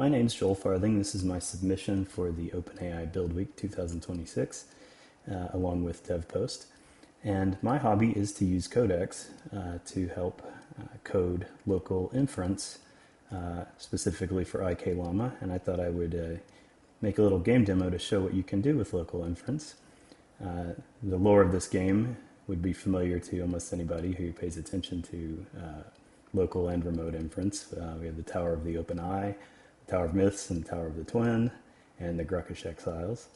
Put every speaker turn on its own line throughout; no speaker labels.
My name's Joel Farthing. This is my submission for the OpenAI Build Week 2026, along with DevPost. And my hobby is to use Codex to help code local inference, specifically for IK Llama. And I thought I would make a little game demo to show what you can do with local inference. The lore of this game would be familiar to almost anybody who pays attention to local and remote inference. We have the Tower of the OpenAI, the Tower of Myths, and the Tower of the Twin, and the Gruckish Exiles.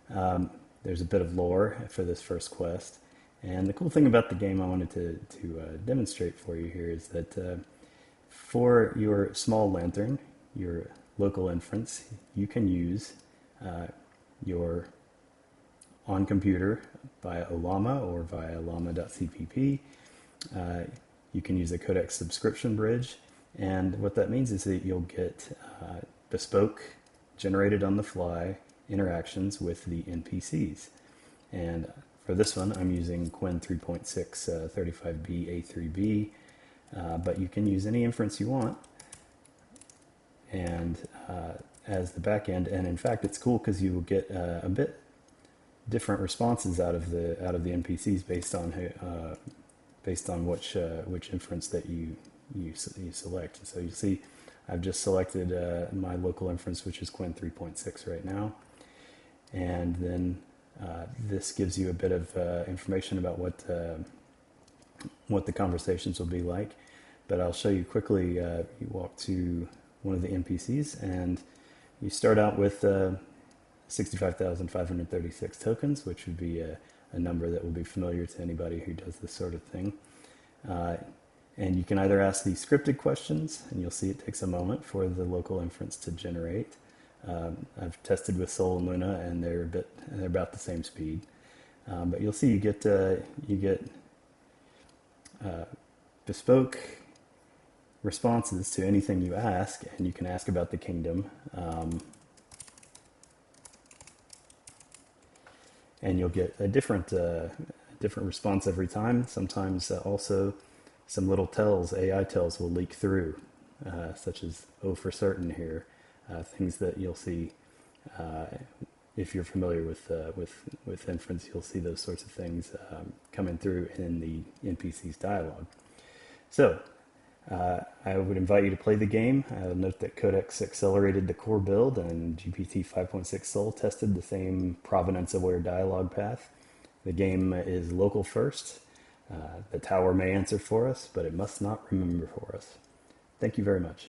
There's a bit of lore for this first quest. And the cool thing about the game I wanted to demonstrate for you here is that for your small lantern, your local inference, you can use your on computer via Llama or via llama.cpp. You can use a Codex subscription bridge, and what that means is that you'll get bespoke, generated on the fly interactions with the NPCs. And for this one, I'm using Qwen 3.6 35B A3B, but you can use any inference you want. And as the backend, and in fact, it's cool because you will get a bit different responses out of the NPCs based on which inference that you select. So you see, I've just selected my local inference, which is Qwen 3.6 right now, and then this gives you a bit of information about what the conversations will be like. But I'll show you quickly. You walk to one of the NPCs, and you start out with 65,536 tokens, which would be a number that will be familiar to anybody who does this sort of thing. And you can either ask these scripted questions, and you'll see it takes a moment for the local inference to generate. I've tested with Sol and Luna, and they're about the same speed. But you'll see you get bespoke responses to anything you ask, and you can ask about the kingdom. And you'll get a different response every time. Sometimes also some little tells, AI tells, will leak through, such as "oh, for certain" here, things that you'll see if you're familiar with inference. You'll see those sorts of things coming through in the NPC's dialogue. So I would invite you to play the game. Note that Codex accelerated the core build, and GPT-5.6 Sol tested the same provenance-aware dialogue path. The game is local first. The tower may answer for us, but it must not remember for us. Thank you very much.